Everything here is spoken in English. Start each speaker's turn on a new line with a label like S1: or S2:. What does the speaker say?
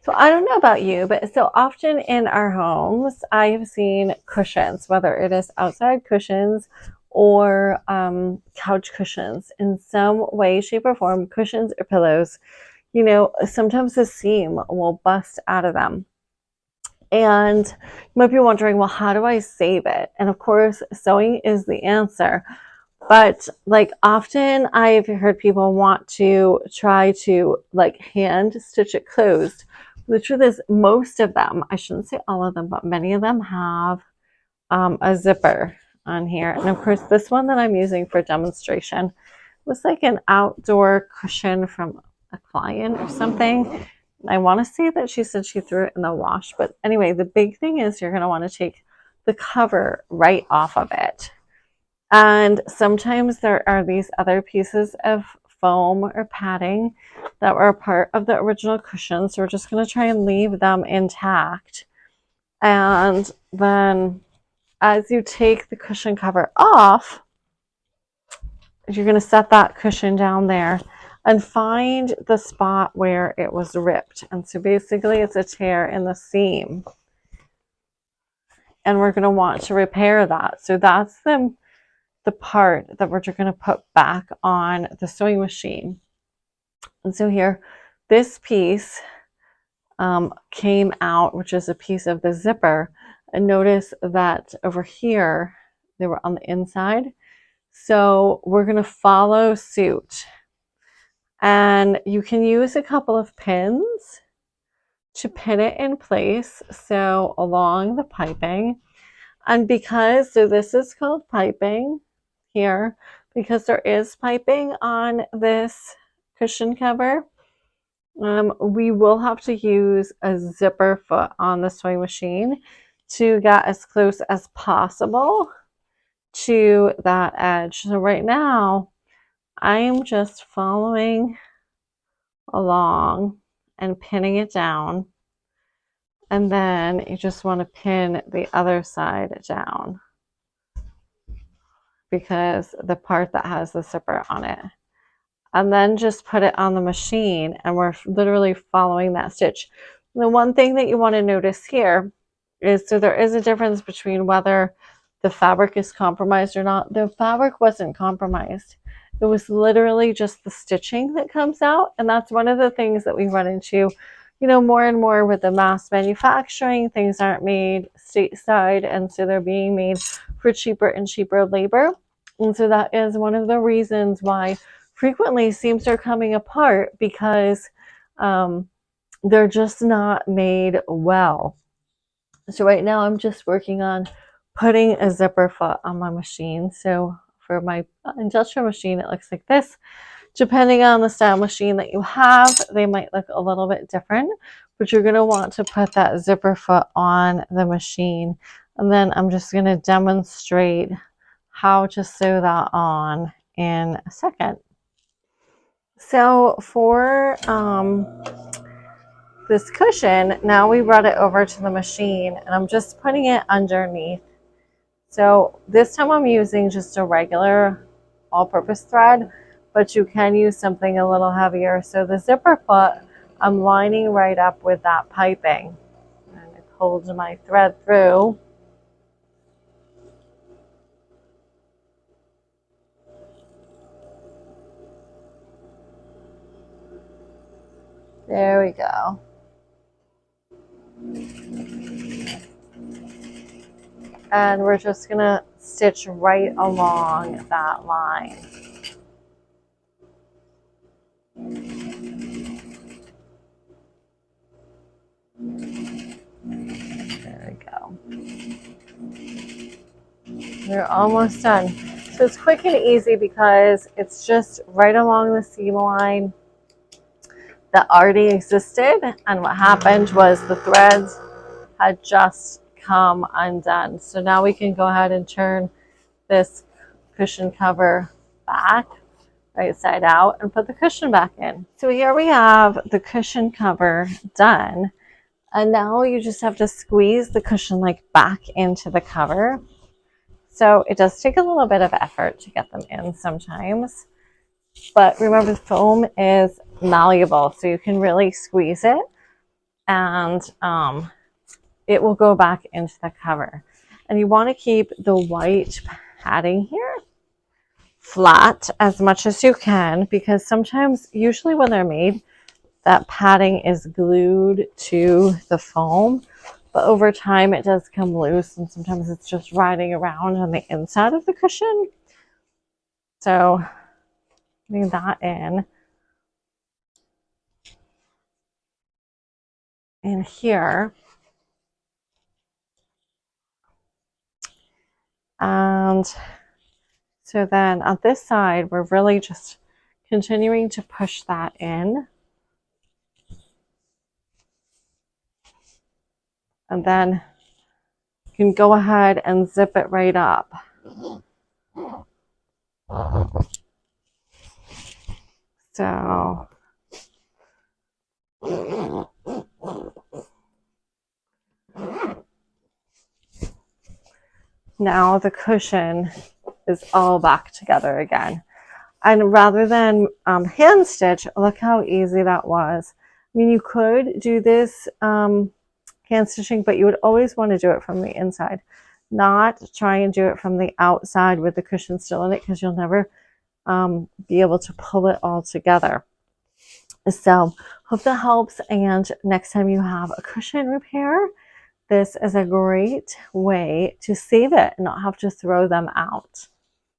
S1: So I don't know about you, but so often in our homes, I have seen cushions, whether it is outside cushions or couch cushions in some way, shape, or form, cushions or pillows. Sometimes the seam will bust out of them. And you might be wondering, well, how do I save it? And of course, sewing is the answer. But like often I've heard people want to try to like hand stitch it closed. The truth is, most of them, I shouldn't say all of them, but many of them have a zipper on here. And of course, this one that I'm using for demonstration was like an outdoor cushion from a client or something. I want to say that she said she threw it in the wash. But anyway, the big thing is you're going to want to take the cover right off of it. And sometimes there are these other pieces of foam or padding that were a part of the original cushion. So we're just going to try and leave them intact. And then as you take the cushion cover off, you're going to set that cushion down there and find the spot where it was ripped. And so basically it's a tear in the seam. And we're going to want to repair that. So that's the part that we're going to put back on the sewing machine. And so here, this piece came out, which is a piece of the zipper. And notice that over here, they were on the inside. So we're going to follow suit. And you can use a couple of pins to pin it in place. So along the piping. And so this is called piping here, because there is piping on this cushion cover, we will have to use a zipper foot on the sewing machine to get as close as possible to that edge. So right now, I'm just following along and pinning it down. And then you just want to pin the other side down, because the part that has the zipper on it. And then just put it on the machine, and we're literally following that stitch. The one thing that you want to notice here is, so there is a difference between whether the fabric is compromised or not. The fabric wasn't compromised. It was literally just the stitching that comes out. And that's one of the things that we run into, more and more with the mass manufacturing. Things aren't made stateside, and so they're being made for cheaper and cheaper labor. And so that is one of the reasons why frequently seams are coming apart, because they're just not made well. So right now I'm just working on putting a zipper foot on my machine. So for my industrial machine, it looks like this. Depending on the style machine that you have, they might look a little bit different, but you're going to want to put that zipper foot on the machine. And then I'm just going to demonstrate how to sew that on in a second. So for this cushion, now we brought it over to the machine, and I'm just putting it underneath. So this time I'm using just a regular all-purpose thread, but you can use something a little heavier. So the zipper foot, I'm lining right up with that piping, and it holds my thread through. There we go. And we're just going to stitch right along that line. There we go. We're almost done. So it's quick and easy because it's just right along the seam line that already existed. And what happened was the threads had just come undone. So now we can go ahead and turn this cushion cover back, right side out, and put the cushion back in. So here we have the cushion cover done. And now you just have to squeeze the cushion like back into the cover. So it does take a little bit of effort to get them in sometimes. But remember, the foam is malleable, so you can really squeeze it and it will go back into the cover. And you want to keep the white padding here flat as much as you can, because sometimes, usually when they're made, that padding is glued to the foam, but over time it does come loose, and sometimes it's just riding around on the inside of the cushion. So putting that in here. And so then on this side, we're really just continuing to push that in. And then you can go ahead and zip it right up. So now the cushion is all back together again. And rather than hand stitch, look how easy that was. I mean, you could do this hand stitching, but you would always want to do it from the inside, not try and do it from the outside with the cushion still in it, because you'll never be able to pull it all together. So hope that helps, and next time you have a cushion repair, this is a great way to save it and not have to throw them out.